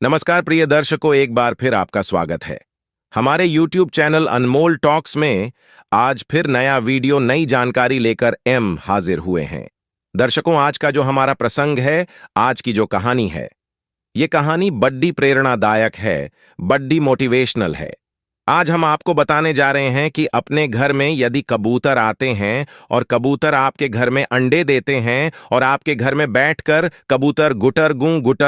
नमस्कार प्रिय दर्शकों, एक बार फिर आपका स्वागत है हमारे YouTube चैनल अनमोल टॉक्स में। आज फिर नया वीडियो, नई जानकारी लेकर हाजिर हुए हैं। दर्शकों, आज का जो हमारा प्रसंग है, आज की जो कहानी है, ये कहानी बड्डी प्रेरणादायक है, बड्डी मोटिवेशनल है। आज हम आपको बताने जा रहे हैं कि अपने घर में यदि कबूतर आते हैं और कबूतर आपके घर में अंडे देते हैं और आपके घर में बैठकर कबूतर गुटर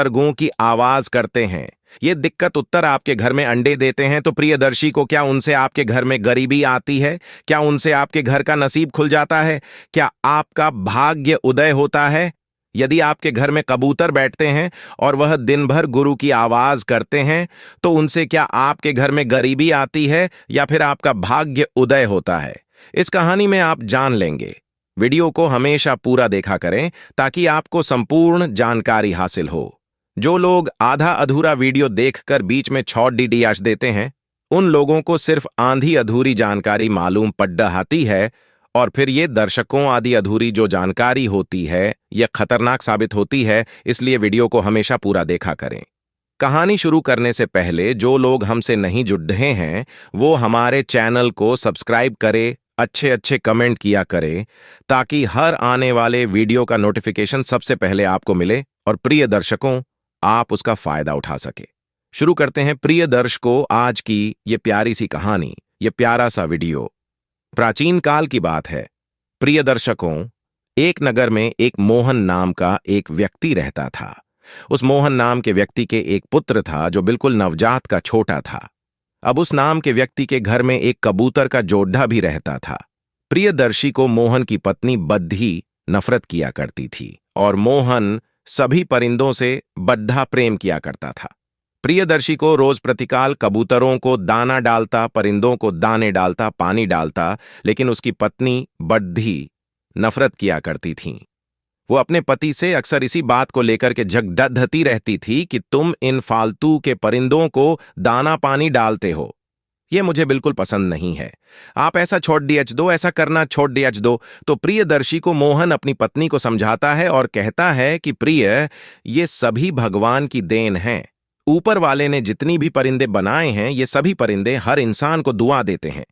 गूं की आवाज करते हैं, ये दिक्कत उत्तर आपके घर में अंडे देते हैं, तो प्रियदर्शी को क्या उनसे आपके घर में गरीबी आती है? क्या उनसे आपके घर का नसीब खुल जाता है? क्या आपका भाग्य उदय होता है? यदि आपके घर में कबूतर बैठते हैं और वह दिन भर गुरु की आवाज करते हैं, तो उनसे क्या आपके घर में गरीबी आती है या फिर आपका भाग्य उदय होता है? इस कहानी में आप जान लेंगे। वीडियो को हमेशा पूरा देखा करें ताकि आपको संपूर्ण जानकारी हासिल हो। जो लोग आधा अधूरा वीडियो देखकर बीच में छौट डीडीएच देते हैं, उन लोगों को सिर्फ आंधी अधूरी जानकारी मालूम पड़ रही है, और फिर ये दर्शकों आदि अधूरी जो जानकारी होती है, यह खतरनाक साबित होती है। इसलिए वीडियो को हमेशा पूरा देखा करें। कहानी शुरू करने से पहले जो लोग हमसे नहीं जुड़ रहे हैं, वो हमारे चैनल को सब्सक्राइब करें, अच्छे अच्छे कमेंट किया करें, ताकि हर आने वाले वीडियो का नोटिफिकेशन सबसे पहले आपको मिले और प्रिय दर्शकों, आप उसका फायदा उठा सके। शुरू करते हैं प्रिय दर्शकों आज की ये प्यारी सी कहानी, ये प्यारा सा वीडियो। प्राचीन काल की बात है। प्रिय दर्शकों, एक नगर में एक मोहन नाम का एक व्यक्ति रहता था। उस मोहन नाम के व्यक्ति के एक पुत्र था जो बिल्कुल नवजात का छोटा था। अब उस नाम के व्यक्ति के घर में एक कबूतर का जोड़ा भी रहता था। प्रियदर्शी को मोहन की पत्नी बद्धी नफरत किया करती थी और मोहन सभी परिंदों से बड्ढा प्रेम किया करता था। प्रियदर्शी को रोज प्रतिकाल कबूतरों को दाना डालता, परिंदों को दाने डालता, पानी डालता, लेकिन उसकी पत्नी बड्ढी नफरत किया करती थीं। वो अपने पति से अक्सर इसी बात को लेकर के झगड़ती रहती थी कि तुम इन फालतू के परिंदों को दाना पानी डालते हो, ये मुझे बिल्कुल पसंद नहीं है। आप ऐसा छोड़ दिया दो, ऐसा करना छोड़ दिया दो। तो प्रियदर्शी को मोहन अपनी पत्नी को समझाता है और कहता है कि प्रिय, ये सभी भगवान की देन है। ऊपर वाले ने जितनी भी परिंदे बनाए हैं, ये सभी परिंदे हर इंसान को दुआ देते हैं।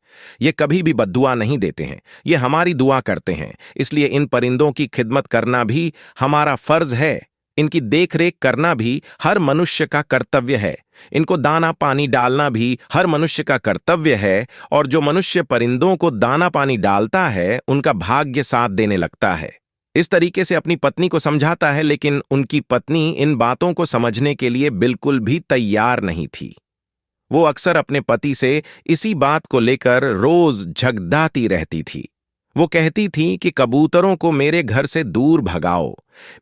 ये कभी भी बद्दुआ नहीं देते हैं, ये हमारी दुआ करते हैं। इसलिए इन परिंदों की खिदमत करना भी हमारा फर्ज है। इनकी देखरेख करना भी हर मनुष्य का कर्तव्य है। इनको दाना पानी डालना भी हर मनुष्य का कर्तव्य है। और जो मनुष्य परिंदों को दाना पानी डालता है, उनका भाग्य साथ देने लगता है। इस तरीके से अपनी पत्नी को समझाता है, लेकिन उनकी पत्नी इन बातों को समझने के लिए बिल्कुल भी तैयार नहीं थी। वो अक्सर अपने पति से इसी बात को लेकर रोज झगड़ाती रहती थी। वो कहती थी कि कबूतरों को मेरे घर से दूर भगाओ,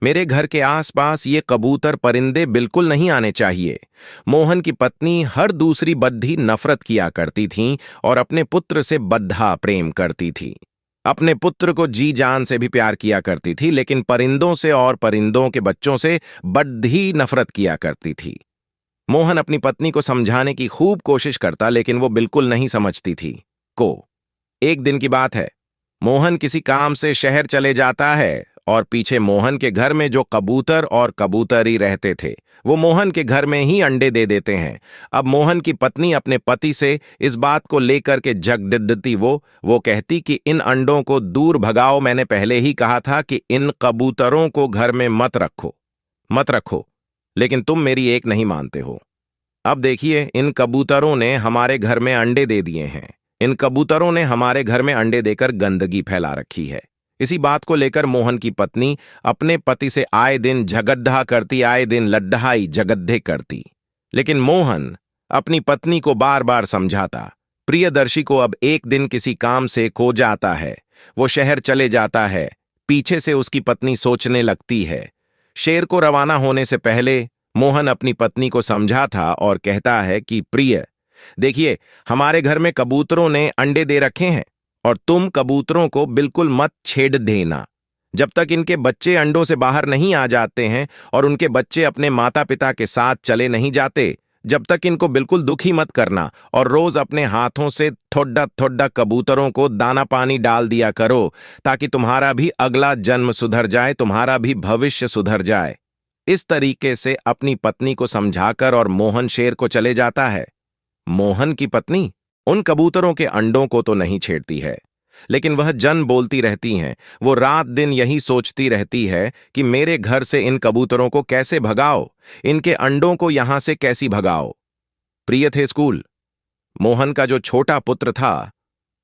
मेरे घर के आसपास ये कबूतर परिंदे बिल्कुल नहीं आने चाहिए। मोहन की पत्नी हर दूसरी बड्ढी नफरत किया करती थीं और अपने पुत्र से बड्ढा प्रेम करती थी। अपने पुत्र को जी जान से भी प्यार किया करती थी, लेकिन परिंदों से और परिंदों के बच्चों से बड्ढी नफरत किया करती थी। मोहन अपनी पत्नी को समझाने की खूब कोशिश करता, लेकिन वो बिल्कुल नहीं समझती थी। एक दिन की बात है, मोहन किसी काम से शहर चले जाता है और पीछे मोहन के घर में जो कबूतर और कबूतरी रहते थे, वो मोहन के घर में ही अंडे दे देते हैं। अब मोहन की पत्नी अपने पति से इस बात को लेकर के झगड़ती। वो कहती कि इन अंडों को दूर भगाओ, मैंने पहले ही कहा था कि इन कबूतरों को घर में मत रखो, लेकिन तुम मेरी एक नहीं मानते हो। अब देखिए, इन कबूतरों ने हमारे घर में अंडे दे दिए हैं। इन कबूतरों ने हमारे घर में अंडे देकर गंदगी फैला रखी है। इसी बात को लेकर मोहन की पत्नी अपने पति से आए दिन झगड़ा करती, आए दिन लड्ढाई झगड़े करती, लेकिन मोहन अपनी पत्नी को बार बार समझाता। प्रियदर्शी को अब एक दिन किसी काम से खो जाता है। वो शहर चले जाता है। पीछे से उसकी पत्नी सोचने लगती है। शेर को रवाना होने से पहले मोहन अपनी पत्नी को समझा था और कहता है कि प्रिय, देखिए, हमारे घर में कबूतरों ने अंडे दे रखे हैं और तुम कबूतरों को बिल्कुल मत छेड़ देना। जब तक इनके बच्चे अंडों से बाहर नहीं आ जाते हैं और उनके बच्चे अपने माता पिता के साथ चले नहीं जाते, जब तक इनको बिल्कुल दुखी मत करना और रोज अपने हाथों से थोड़ा थोड़ा कबूतरों को दाना पानी डाल दिया करो, ताकि तुम्हारा भी अगला जन्म सुधर जाए, तुम्हारा भी भविष्य सुधर जाए। इस तरीके से अपनी पत्नी को समझाकर और मोहन शेर को चले जाता है। मोहन की पत्नी उन कबूतरों के अंडों को तो नहीं छेड़ती है, लेकिन वह जन बोलती रहती हैं। वो रात दिन यही सोचती रहती है कि मेरे घर से इन कबूतरों को कैसे भगाओ, इनके अंडों को यहां से कैसी भगाओ। प्रिय थे स्कूल, मोहन का जो छोटा पुत्र था,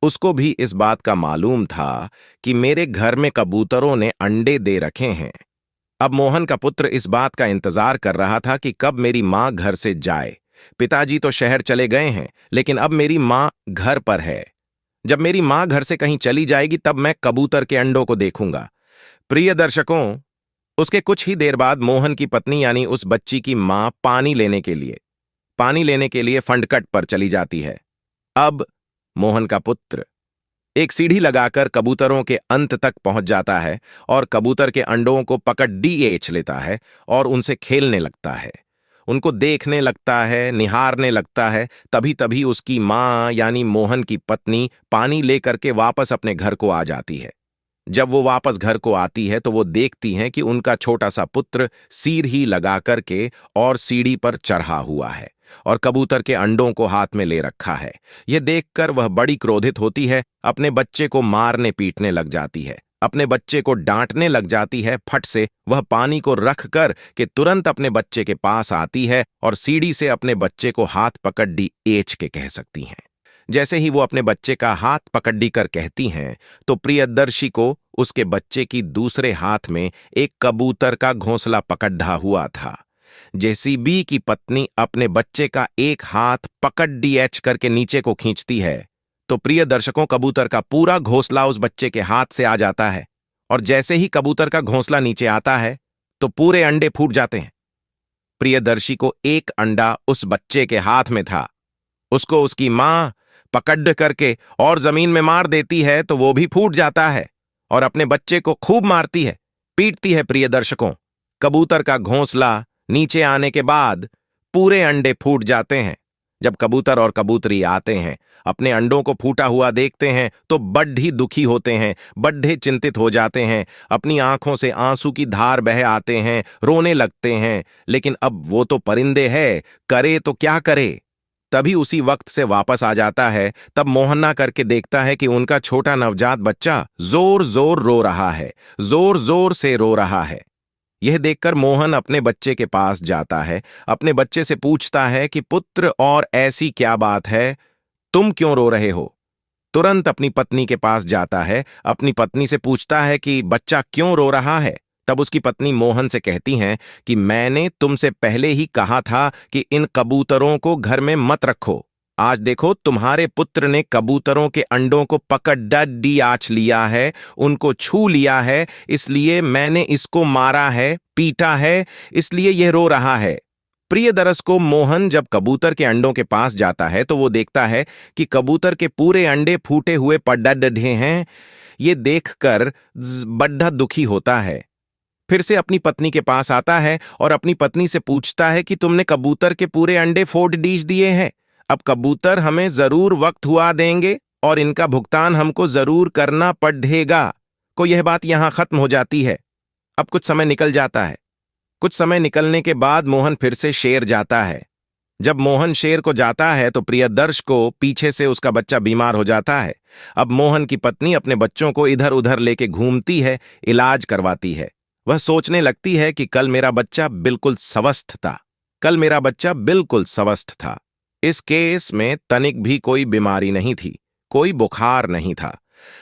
उसको भी इस बात का मालूम था कि मेरे घर में कबूतरों ने अंडे दे रखे हैं। अब मोहन का पुत्र इस बात का इंतजार कर रहा था कि कब मेरी मां घर से जाए। पिताजी तो शहर चले गए हैं, लेकिन अब मेरी मां घर पर है। जब मेरी मां घर से कहीं चली जाएगी तब मैं कबूतर के अंडों को देखूंगा। प्रिय दर्शकों, उसके कुछ ही देर बाद मोहन की पत्नी यानी उस बच्ची की मां पानी लेने के लिए फंडकट पर चली जाती है। अब मोहन का पुत्र एक सीढ़ी लगाकर कबूतरों के अंत तक पहुंच जाता है और कबूतर के अंडों को पकड़ डीएच लेता है और उनसे खेलने लगता है, उनको देखने लगता है, निहारने लगता है। तभी तभी उसकी मां यानी मोहन की पत्नी पानी लेकर के वापस अपने घर को आ जाती है। जब वो वापस घर को आती है तो वो देखती हैं कि उनका छोटा सा पुत्र सीर ही लगा करके और सीढ़ी पर चढ़ा हुआ है और कबूतर के अंडों को हाथ में ले रखा है। यह देखकर वह बड़ी क्रोधित होती है, अपने बच्चे को मारने पीटने लग जाती है, अपने बच्चे को डांटने लग जाती है। फट से वह पानी को रख कर के तुरंत अपने बच्चे के पास आती है और सीढ़ी से अपने बच्चे को हाथ पकड़ डी एच के कह सकती हैं। जैसे ही वो अपने बच्चे का हाथ पकड़ी कर कहती हैं तो प्रियदर्शी को उसके बच्चे की दूसरे हाथ में एक कबूतर का घोंसला पकड़ा हुआ था। जेसीबी की पत्नी अपने बच्चे का एक हाथ पकड़ डीएच करके नीचे को खींचती है तो प्रिय दर्शकों, कबूतर का पूरा घोंसला उस बच्चे के हाथ से आ जाता है और जैसे ही कबूतर का घोंसला नीचे आता है तो पूरे अंडे फूट जाते हैं। प्रियदर्शी को एक अंडा उस बच्चे के हाथ में था, उसको उसकी मां पकड़ करके और जमीन में मार देती है तो वो भी फूट जाता है और अपने बच्चे को खूब मारती है, पीटती है। प्रिय दर्शकों, कबूतर का घोंसला नीचे आने के बाद पूरे अंडे फूट जाते हैं। जब कबूतर और कबूतरी आते हैं, अपने अंडों को फूटा हुआ देखते हैं तो बड्ढी दुखी होते हैं, बड्ढे चिंतित हो जाते हैं, अपनी आंखों से आंसू की धार बह आते हैं, रोने लगते हैं। लेकिन अब वो तो परिंदे है, करे तो क्या करे। तभी उसी वक्त से वापस आ जाता है। तब मोहन्ना करके देखता है कि उनका छोटा नवजात बच्चा जोर जोर रो रहा है, जोर जोर से रो रहा है। यह देखकर मोहन अपने बच्चे के पास जाता है, अपने बच्चे से पूछता है कि पुत्र, और ऐसी क्या बात है, तुम क्यों रो रहे हो। तुरंत अपनी पत्नी के पास जाता है, अपनी पत्नी से पूछता है कि बच्चा क्यों रो रहा है। तब उसकी पत्नी मोहन से कहती हैं कि मैंने तुमसे पहले ही कहा था कि इन कबूतरों को घर में मत रखो। आज देखो तुम्हारे पुत्र ने कबूतरों के अंडों को पकड़ डी आच लिया है, उनको छू लिया है, इसलिए मैंने इसको मारा है, पीटा है, इसलिए यह रो रहा है। प्रिय दर्शक को मोहन जब कबूतर के अंडों के पास जाता है तो वो देखता है कि कबूतर के पूरे अंडे फूटे हुए पड़ डे हैं। ये देखकर बड्ढा दुखी होता है। फिर से अपनी पत्नी के पास आता है और अपनी पत्नी से पूछता है कि तुमने कबूतर के पूरे अंडे फोड़ डीज दिए हैं, अब कबूतर हमें जरूर वक्त हुआ देंगे और इनका भुगतान हमको जरूर करना पड़ेगा। को यह बात यहां खत्म हो जाती है। अब कुछ समय निकल जाता है। कुछ समय निकलने के बाद मोहन फिर से शेर जाता है। जब मोहन शेर को जाता है तो प्रियदर्श को पीछे से उसका बच्चा बीमार हो जाता है। अब मोहन की पत्नी अपने बच्चों को इधर उधर लेके घूमती है, इलाज करवाती है। वह सोचने लगती है कि कल मेरा बच्चा बिल्कुल स्वस्थ था, कल मेरा बच्चा बिल्कुल स्वस्थ था। इस केस में तनिक भी कोई बीमारी नहीं थी, कोई बुखार नहीं था,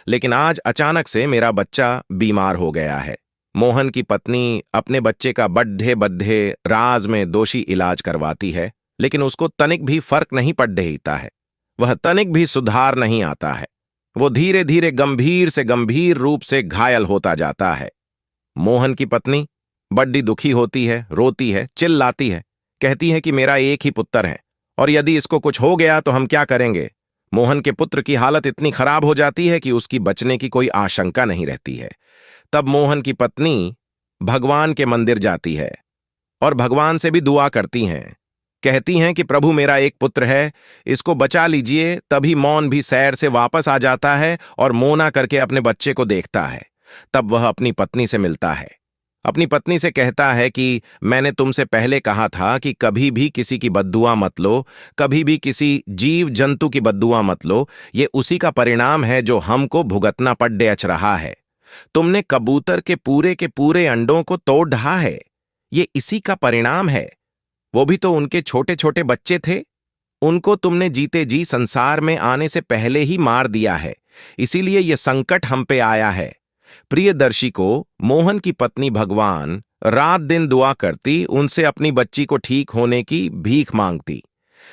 लेकिन आज अचानक से मेरा बच्चा बीमार हो गया है। मोहन की पत्नी अपने बच्चे का बड्ढे बड्ढे राज में दोषी इलाज करवाती है, लेकिन उसको तनिक भी फर्क नहीं पड़ देता है, वह तनिक भी सुधार नहीं आता है। वो धीरे धीरे गंभीर से गंभीर रूप से घायल होता जाता है। मोहन की पत्नी बड्डी दुखी होती है, रोती है, चिल्लाती है, कहती है कि मेरा एक ही पुत्र है और यदि इसको कुछ हो गया तो हम क्या करेंगे। मोहन के पुत्र की हालत इतनी खराब हो जाती है कि उसकी बचने की कोई आशंका नहीं रहती है। तब मोहन की पत्नी भगवान के मंदिर जाती है और भगवान से भी दुआ करती हैं, कहती हैं कि प्रभु मेरा एक पुत्र है, इसको बचा लीजिए। तभी मौन भी सैर से वापस आ जाता है और मोना करके अपने बच्चे को देखता है। तब वह अपनी पत्नी से मिलता है, अपनी पत्नी से कहता है कि मैंने तुमसे पहले कहा था कि कभी भी किसी की बद्दुआ मत लो, कभी भी किसी जीव जंतु की बद्दुआ मत लो। ये उसी का परिणाम है जो हमको भुगतना पड़ रहा है। तुमने कबूतर के पूरे अंडों को तोड़ ढहा है। ये इसी का परिणाम है। वो भी तो उनके छोटे छोटे बच्चे थे। उनको तुमने जीते जी संसार में आने से पहले ही मार दिया है। इसीलिए यह संकट हम पे आया है। प्रियदर्शी को मोहन की पत्नी भगवान रात दिन दुआ करती, उनसे अपनी बच्ची को ठीक होने की भीख मांगती,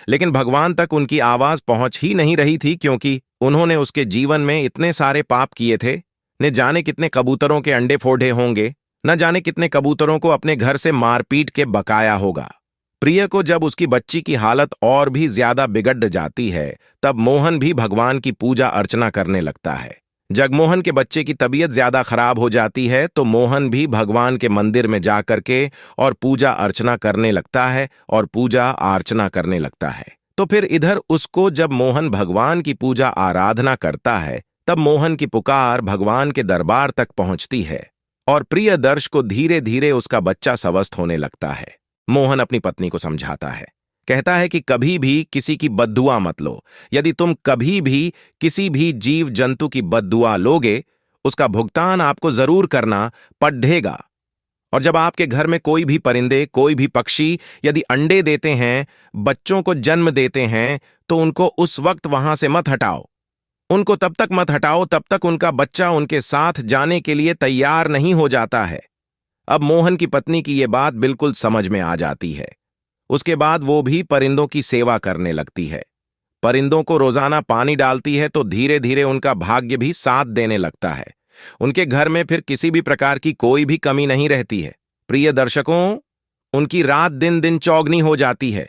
लेकिन भगवान तक उनकी आवाज पहुंच ही नहीं रही थी, क्योंकि उन्होंने उसके जीवन में इतने सारे पाप किए थे। न जाने कितने कबूतरों के अंडे फोड़े होंगे, न जाने कितने कबूतरों को अपने घर से मारपीट के बकाया होगा। प्रिय को जब उसकी बच्ची की हालत और भी ज्यादा बिगड़ जाती है, तब मोहन भी भगवान की पूजा अर्चना करने लगता है। जगमोहन के बच्चे की तबीयत ज्यादा खराब हो जाती है तो मोहन भी भगवान के मंदिर में जा करके और पूजा अर्चना करने लगता है और पूजा अर्चना करने लगता है। तो फिर इधर उसको जब मोहन भगवान की पूजा आराधना करता है, तब मोहन की पुकार भगवान के दरबार तक पहुंचती है और प्रियदर्श को धीरे धीरे उसका बच्चा स्वस्थ होने लगता है। मोहन अपनी पत्नी को समझाता है, कहता है कि कभी भी किसी की बद्दुआ मत लो। यदि तुम कभी भी किसी भी जीव जंतु की बद्दुआ लोगे, उसका भुगतान आपको जरूर करना पड़ेगा। और जब आपके घर में कोई भी परिंदे, कोई भी पक्षी यदि अंडे देते हैं, बच्चों को जन्म देते हैं, तो उनको उस वक्त वहां से मत हटाओ। उनको तब तक मत हटाओ तब तक उनका बच्चा उनके साथ जाने के लिए तैयार नहीं हो जाता है। अब मोहन की पत्नी की यह बात बिल्कुल समझ में आ जाती है। उसके बाद वो भी परिंदों की सेवा करने लगती है। परिंदों को रोजाना पानी डालती है तो धीरे धीरे उनका भाग्य भी साथ देने लगता है। उनके घर में फिर किसी भी प्रकार की कोई भी कमी नहीं रहती है। प्रिय दर्शकों, उनकी रात दिन दिन चौगनी हो जाती है।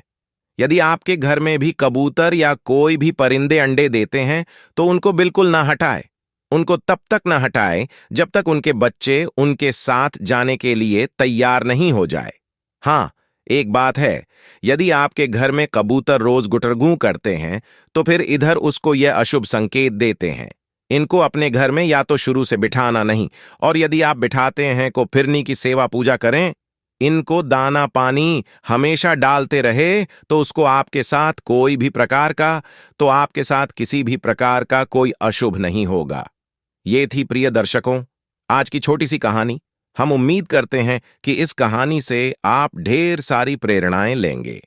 यदि आपके घर में भी कबूतर या कोई भी परिंदे अंडे देते हैं तो उनको बिल्कुल ना हटाए। उनको तब तक ना हटाए जब तक उनके बच्चे उनके साथ जाने के लिए तैयार नहीं हो जाए। हाँ, एक बात है, यदि आपके घर में कबूतर रोज गुटरगू करते हैं तो फिर इधर उसको यह अशुभ संकेत देते हैं। इनको अपने घर में या तो शुरू से बिठाना नहीं, और यदि आप बिठाते हैं को फिरनी की सेवा पूजा करें। इनको दाना पानी हमेशा डालते रहे तो उसको आपके साथ कोई भी प्रकार का, तो आपके साथ किसी भी प्रकार का कोई अशुभ नहीं होगा। ये थी प्रिय दर्शकों आज की छोटी सी कहानी। हम उम्मीद करते हैं कि इस कहानी से आप ढेर सारी प्रेरणाएं लेंगे।